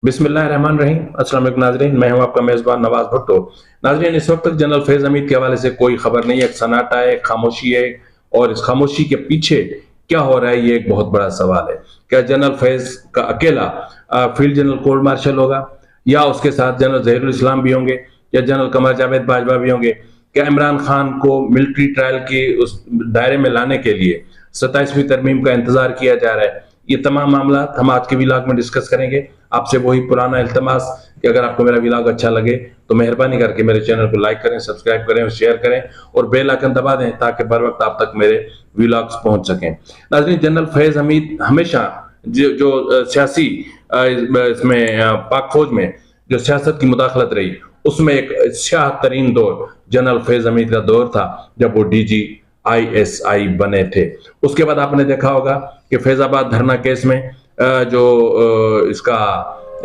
बिस्मिल्लाहिर्रहमानिर्रहीम। अस्सलाम वालेकुम नाज़रीन, मैं हूं आपका मेज़बान नवाज भुट्टो। नाज़रीन, इस वक्त तक जनरल फैज़ हमीद के हवाले से कोई खबर नहीं है। एक सन्नाटा है, एक खामोशी है, और इस खामोशी के पीछे क्या हो रहा है, ये एक बहुत बड़ा सवाल है। क्या जनरल फैज़ का अकेला फील्ड जनरल कोर्ट मार्शल होगा, या उसके साथ जनरल ज़हीरुल इस्लाम भी होंगे, या जनरल कमर जावेद बाजवा भी होंगे? क्या इमरान खान को मिलिट्री ट्रायल के उस दायरे में लाने के लिए 27वीं तरमीम का इंतजार किया जा रहा है? ये तमाम मामला हम आज के व्लॉग में डिस्कस करेंगे। आपसे वही पुराना इल्तमास कि अगर आपको मेरा व्लॉग अच्छा लगे तो मेहरबानी करके मेरे चैनल को लाइक करें, सब्सक्राइब करें और शेयर करें, और बेल आइकन दबा दें ताकि बर वक्त आप तक मेरे व्लॉग्स पहुंच सकें। नाज़रीन, जनरल फैज़ हमीद हमेशा जो सियासी इसमें पाक फौज में जो सियासत की मुदाखलत रही, उसमें एक स्याह तरीन दौर जनरल फैज़ हमीद का दौर था, जब वो DG ISI बने थे। उसके बाद आपने देखा होगा कि फैजाबाद धरना केस में जो इसका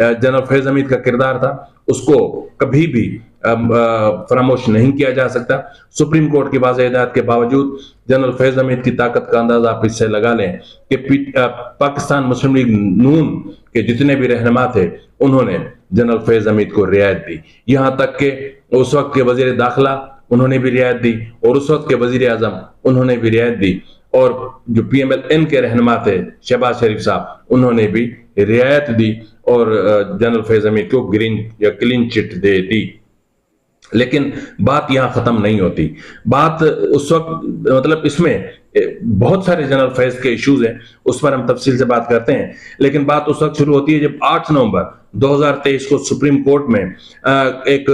जनरल फैज़ हमीद का किरदार था, उसको कभी भी फरामोश नहीं किया जा सकता। सुप्रीम कोर्ट की वाज़ेह हिदायत के बावजूद जनरल फैज़ हमीद की ताकत का अंदाजा आप इससे लगा लें कि पाकिस्तान मुस्लिम लीग नून के जितने भी रहनुमा थे, उन्होंने जनरल फैज़ हमीद को रियायत दी। यहाँ तक कि उस वक्त के वजीर दाखिला, उन्होंने भी रियायत दी, और उस वक्त के वजीर आजम, उन्होंने भी रियायत दी, और जो PMLN के रहनुमा थे शहबाज शरीफ साहब, उन्होंने भी रियायत दी और जनरल फैज़ हमीद को ग्रीन या क्लीन चिट दे दी। लेकिन बात यहाँ खत्म नहीं होती। बात उस वक्त, मतलब इसमें बहुत सारे जनरल फैज़ के इश्यूज हैं, उस पर हम तफसील से बात करते हैं। लेकिन बात उस वक्त शुरू होती है जब 8 नवंबर 2023 को सुप्रीम कोर्ट में एक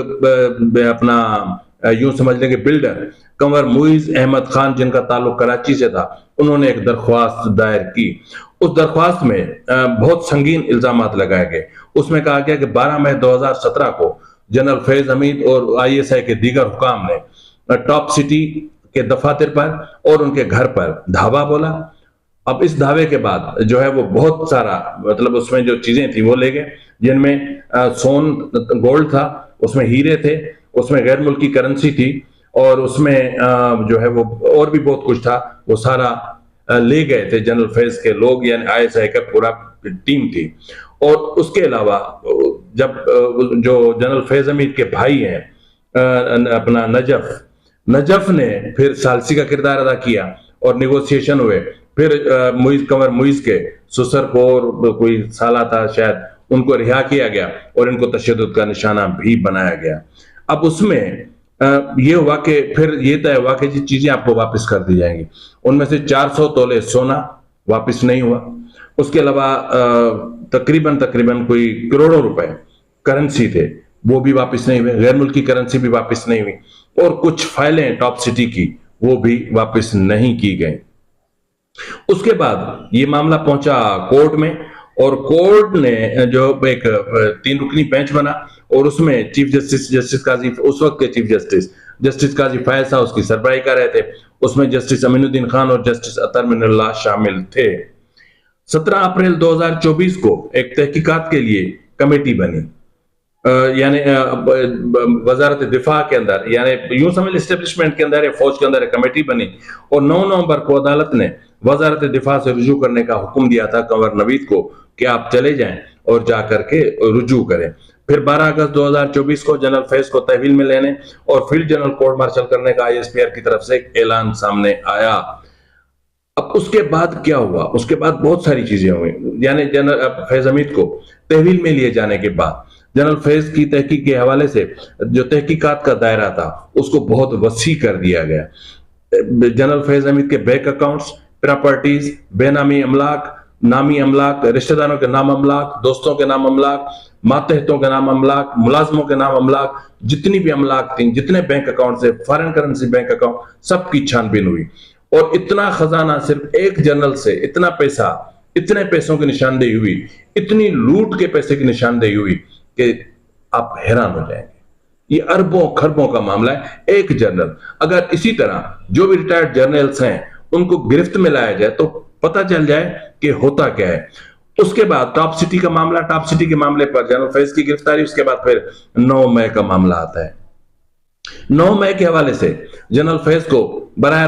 अपना यूं समझ लेंगे बिल्डर कंवर मुइज अहमद खान, जिनका ताल्लुक कराची से था, उन्होंने एक दरख्वास्त दायर की। उस दरख्वास्त में बहुत संगीन इल्जामात लगाए गए। उसमें कहा गया कि 12 मई 2017 को जनरल फैज़ हमीद और ISI के दीगर हुकाम ने टॉप सिटी के दफातर पर और उनके घर पर धावा बोला। अब इस धावे के बाद जो है वो बहुत सारा, मतलब उसमें जो चीजें थी वो ले गए, जिनमें सोन गोल्ड था, उसमें हीरे थे, उसमें गैर मुल्की करेंसी थी, और उसमें जो है वो और भी बहुत कुछ था। वो सारा ले गए थे जनरल फैज़ के लोग, यानी ISI का पूरा टीम थी। और उसके अलावा जब जो जनरल फैज़ हमीद के भाई हैं अपना नजफ ने फिर सालसी का किरदार अदा किया, और नेगोशिएशन हुए। फिर कंवर मुइज के ससुर को, और कोई साला था शायद, उनको रिहा किया गया और इनको तशद्दुद का निशाना भी बनाया गया। अब उसमें ये हुआ कि फिर ये तय हुआ कि जी चीजें आपको वापस कर दी जाएंगी। उनमें से 400 तोले सोना वापस नहीं हुआ। उसके अलावा तकरीबन कोई करोड़ों रुपए करेंसी थे, वो भी वापस नहीं हुए। गैर मुल्की करेंसी भी वापस नहीं हुई, और कुछ फाइलें टॉप सिटी की वो भी वापस नहीं की गई। उसके बाद ये मामला पहुंचा कोर्ट में, और कोर्ट ने जो एक 3 रुकनी बेंच बना, और उसमें चीफ जस्टिस काजी, उस वक्त के चीफ जस्टिस काजी फैज साहब उसकी सरबराही कर रहे थे। उसमें जस्टिस अमीनुद्दीन खान और जस्टिस अतर मिनल्लाह शामिल थे। 17 अप्रैल 2024 को एक तहकीकात के लिए कमेटी बनी, यानी वजारत दिफा के अंदर, यानी यूं समझ एस्टेब्लिशमेंट के अंदर, फौज के अंदर एक कमेटी बनी, और 9 नवंबर को अदालत ने वजारत दिफा से रुजू करने का हुक्म दिया था कंवर नवीद को कि आप चले जाएं और जाकर के रुजू करें। फिर 12 अगस्त 2024 को जनरल फैज़ को तहवील में लेने और फील्ड जनरल कोर्ट मार्शल करने का ISPR की तरफ से एक ऐलान सामने आया। अब उसके बाद क्या हुआ? उसके बाद बहुत सारी चीजें हुई। यानी जनरल फैज़ हमीद को तहवील में लिए जाने के बाद जनरल फैज़ की तहकीक के हवाले से जो तहकीकात का दायरा था, उसको बहुत वसी कर दिया गया। जनरल फैज़ हमीद के बैंक अकाउंट्स, प्रॉपर्टीज, बेनामी अमलाक, नामी अमलाक, रिश्तेदारों के नाम अमलाक, दोस्तों के नाम अमलाक, मातहतों के नाम अमलाक, मुलाजमों के नाम अमलाक, जितनी भी अमलाक थी, जितने बैंक अकाउंट से, फॉरेन करेंसी बैंक अकाउंट, सबकी छानबीन हुई। और इतना खजाना सिर्फ एक जनरल से, इतना पैसा, इतने पैसों की निशानदेही हुई, इतनी लूट के पैसे की निशानदेही हुई कि आप हैरान हो जाएंगे। ये अरबों खरबों का मामला है। एक जनरल, अगर इसी तरह जो भी रिटायर्ड जनरल्स हैं उनको गिरफ्त में लाया जाए तो पता चल जाए कि होता क्या है। उसके बाद टॉप सिटी का मामला, टॉप सिटी के मामले पर जनरल फैज़ की गिरफ्तारी, उसके बाद फिर 9 मई का मामला आता है। 9 मई के हवाले से जनरल फैज़ को बराह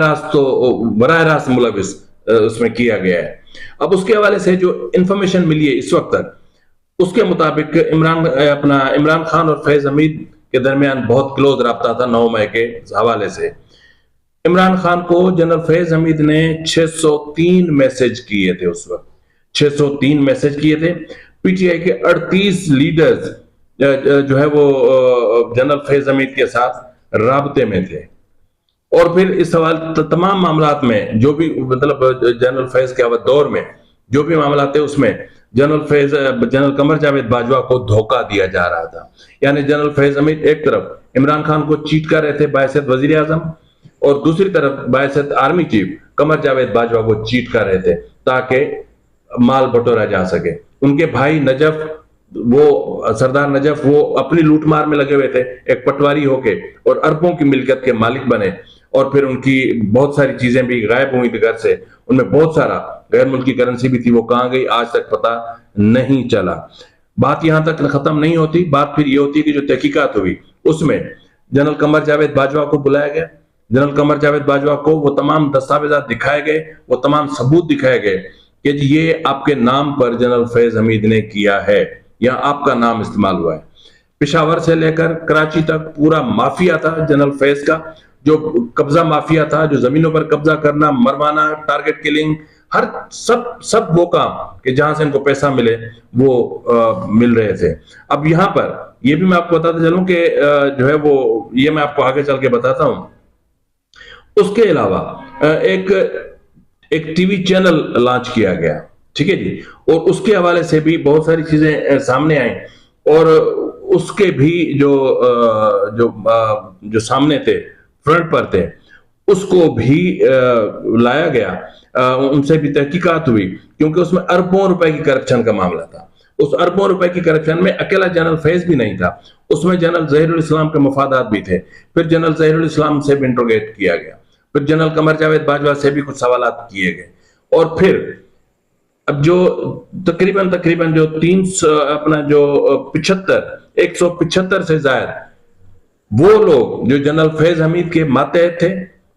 रास्त मुलविस उसमें किया गया है। अब उसके हवाले से जो इंफॉर्मेशन मिली है इस वक्त तक, उसके मुताबिक इमरान खान और फैज हमीद के दरमियान बहुत क्लोज रब्ता था 9 मई के हवाले से। इमरान खान को जनरल फैज हमीद ने 603 मैसेज किए थे उस वक्त, 603 मैसेज किए थे। पीटीआई के 38 लीडर्स जो है वो जनरल फैज हमीद के साथ राबते में थे। और फिर इस सवाल तमाम मामलात में जो भी मतलब जनरल फैज के दौर में जो भी मामला थे उसमें जनरल कमर जावेद बाजवा को धोखा दिया जा रहा था। यानी जनरल फैज हमीद एक तरफ इमरान खान को चीट कर रहे थे बायसत वजीर आजम, और दूसरी तरफ बायसत आर्मी चीफ कमर जावेद बाजवा को चीट कर रहे थे ताकि माल बटोरा जा सके। उनके भाई नजफ, वो सरदार नजफ, वो अपनी लूटमार में लगे हुए थे, एक पटवारी होके और अरबों की मिल्कियत के मालिक बने। और फिर उनकी बहुत सारी चीजें भी गायब हुई थी घर से, उनमें बहुत सारा गैर मुल्की करेंसी भी थी, वो कहां गई आज तक पता नहीं चला। बात यहां तक खत्म नहीं होती, बात फिर ये होती है कि जो तहकीकात हुई उसमें जनरल कमर जावेद बाजवा को बुलाया गया। जनरल कमर जावेद बाजवा को वो तमाम दस्तावेजात दिखाए गए, वो तमाम सबूत दिखाए गए कि ये आपके नाम पर जनरल फैज हमीद ने किया है या आपका नाम इस्तेमाल हुआ है। पेशावर से लेकर कराची तक पूरा माफिया था जनरल फैज का, जो कब्जा माफिया था, जो जमीनों पर कब्जा करना, मरवाना, टारगेट किलिंग, हर सब वो काम कि जहां से इनको पैसा मिले वो मिल रहे थे। अब यहां पर ये भी मैं आपको बताता चलूं कि जो है वो ये मैं आपको आगे चल के बताता हूं। उसके अलावा एक टीवी चैनल लॉन्च किया गया, ठीक है जी, और उसके हवाले से भी बहुत सारी चीजें सामने आई। और उसके भी जो सामने थे, फ्रंट पर थे, उसको भी लाया गया, उनसे भी तहकीकात हुई, क्योंकि उसमें अरबों रुपए की करप्शन का मामला था। उस अरबों रुपए की करप्शन में अकेला जनरल फैज भी नहीं था, उसमें जनरल जहीरुल इस्लाम के मफादात भी थे। फिर जनरल जहीरुल इस्लाम से भी इंट्रोगेट किया गया, फिर जनरल कमर जावेद बाजवा से भी कुछ सवालात किए गए। और फिर अब जो तकरीबन जो 175 से ज्यादा वो लोग जो जनरल फैज हमीद के मातहत थे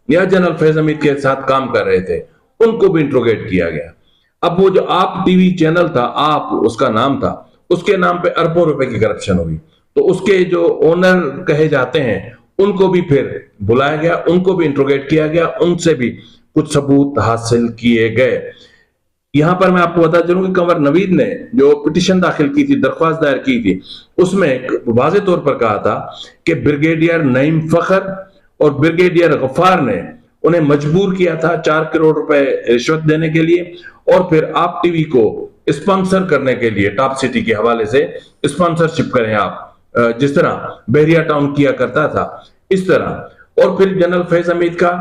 या जनरल फैज हमीद के साथ काम कर रहे थे, उनको भी इंट्रोगेट किया गया। अब वो जो आप टीवी चैनल था, आप उसका नाम था, उसके नाम पे अरबों रुपए की करप्शन हुई, तो उसके जो ओनर कहे जाते हैं उनको भी फिर बुलाया गया, उनको भी इंट्रोगेट किया गया, उनसे भी कुछ सबूत हासिल किए गए। यहां पर मैं आपको बता चलूं कि कंवर नवीद ने जो पिटीशन दाखिल की थी, दरख्वास्त दायर की थी, उसमें वाज़े तौर पर कहा था कि ब्रिगेडियर नईम फखर और ब्रिगेडियर गफ्फार ने उन्हें मजबूर किया था 4 करोड़ रुपए रिश्वत देने के लिए, और फिर आप टीवी को स्पॉन्सर करने के लिए टॉप सिटी के हवाले से स्पॉन्सरशिप करें आप, जिस तरह बहरिया टाउन किया करता था इस तरह। और फिर जनरल फैज हमीद का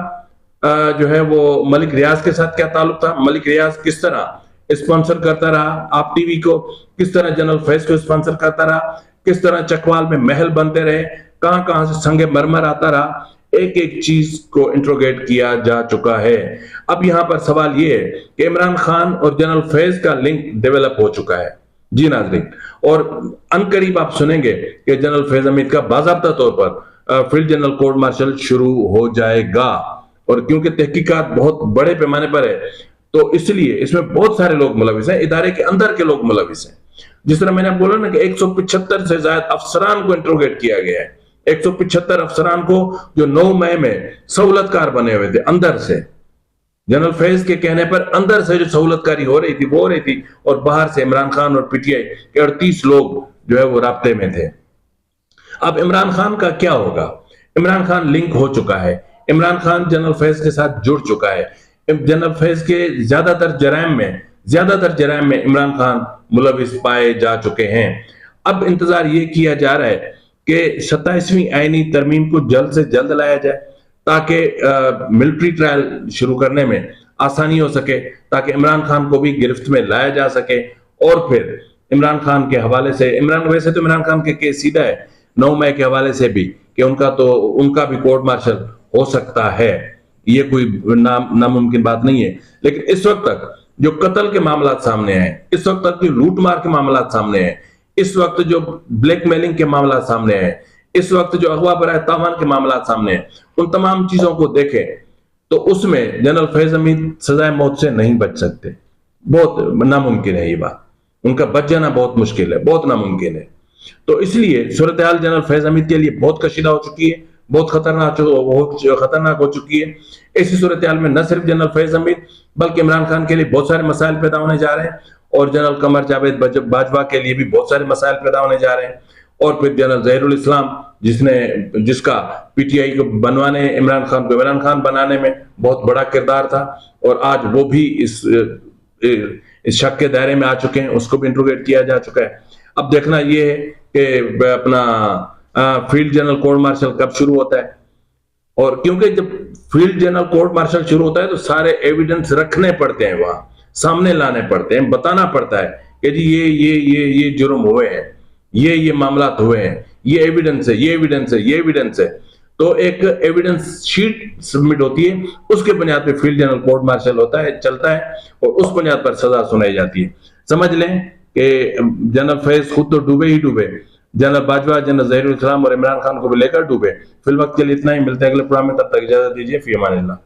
जो है वो मलिक रियाज के साथ क्या ताल्लुक था, मलिक रियाज किस तरह स्पॉन्सर करता रहा आप टीवी को, किस तरह जनरल फैज को स्पॉन्सर करता रहा, किस तरह चकवाल में महल बनते रहे, कहां कहां से संगे मरमर आता रहा, एक एक चीज को इंट्रोगेट किया जा चुका है। अब यहां पर सवाल ये है कि इमरान खान और जनरल फैज का लिंक डेवलप हो चुका है जी नाज़रीन, और अनकरीब आप सुनेंगे कि जनरल फैज हमीद का बाज़ाब्ता तौर पर फील्ड जनरल कोर्ट मार्शल शुरू हो जाएगा। और क्योंकि तहकीकात बहुत बड़े पैमाने पर है, तो इसलिए इसमें बहुत सारे लोग मुलविस हैं, इदारे के अंदर के लोग मुलविस हैं। जिस तरह मैंने बोला ना कि 175 से ज्यादा अफसरान को इंट्रोगेट किया गया है, 175 अफसरान को जो 9 मई में सहूलतकार बने हुए थे अंदर से, जनरल फैज के कहने पर अंदर से जो सहूलतकारी हो रही थी वो हो रही थी, और बाहर से इमरान खान और पीटीआई के 38 लोग जो है वो राब्ते में थे। अब इमरान खान का क्या होगा? इमरान खान लिंक हो चुका है, इमरान खान जनरल फैज के साथ जुड़ चुका है, जनरल फैज के ज्यादातर जराइम में इमरान खान मुलविस पाए जा चुके हैं। अब इंतजार ये किया जा रहा है कि 27वीं आईनी तरमीम को जल्द से जल्द लाया जाए ताकि मिलिट्री ट्रायल शुरू करने में आसानी हो सके, ताकि इमरान खान को भी गिरफ्त में लाया जा सके। और फिर इमरान खान के हवाले से, वैसे तो इमरान खान के केस सीधा है 9 मई के हवाले से भी कि उनका भी कोर्ट मार्शल हो सकता है, ये कोई नामुमकिन बात नहीं है। लेकिन इस वक्त तक जो कत्ल के मामला सामने आए, इस वक्त तक जो लूटमार के मामला सामने आए, इस वक्त जो ब्लैकमेलिंग के मामला सामने आए, इस वक्त जो अगवा बराए तावान के मामला सामने आए, उन तमाम चीजों को देखें तो उसमें जनरल फैज हमीद सजाए मौत से नहीं बच सकते, बहुत नामुमकिन है ये बात। उनका बच जाना बहुत मुश्किल है, बहुत नामुमकिन है। तो इसलिए सूरत हाल जनरल फैज हमीद के लिए बहुत कशीदा हो चुकी है, बहुत खतरनाक हो चुकी है। ऐसी सूरत हाल में न सिर्फ जनरल फैज हमीद बल्कि इमरान खान के लिए बहुत सारे मसाइल पैदा होने जा रहे हैं, और जनरल कमर जावेद बाजवा के लिए भी बहुत सारे मसाइल पैदा होने जा रहे हैं। और फिर जनरल जहीरुल इस्लाम, जिसका पीटीआई को बनवाने, इमरान खान बनाने में बहुत बड़ा किरदार था, और आज वो भी इस शक के दायरे में आ चुके हैं, उसको भी इंट्रोगेट किया जा चुका है। अब देखना ये है कि अपना फील्ड जनरल कोर्ट मार्शल कब शुरू होता है, और क्योंकि जब फील्ड जनरल कोर्ट मार्शल शुरू होता है तो सारे एविडेंस रखने पड़ते हैं, वहां सामने लाने पड़ते हैं, बताना पड़ता है कि जी ये जुर्म हुए हैं, ये मामला हुए हैं, ये एविडेंस है, ये एविडेंस है, ये एविडेंस है। तो एक एविडेंस शीट सबमिट होती है, उसके बुनियाद पे फील्ड जनरल कोर्ट मार्शल होता है, चलता है, और उस बुनियाद पर सजा सुनाई जाती है। समझ लें कि जनरल फैज खुद तो डूबे ही डूबे, जनरल बाजवा, जनरल जहीरुल इस्लाम और इमरान खान को भी लेकर डूबे। फिल वक्त के लिए इतना ही, मिलते हैं अगले प्रोग्राम में, तब तक इजाजत दीजिए। फी अमानिल्लाह।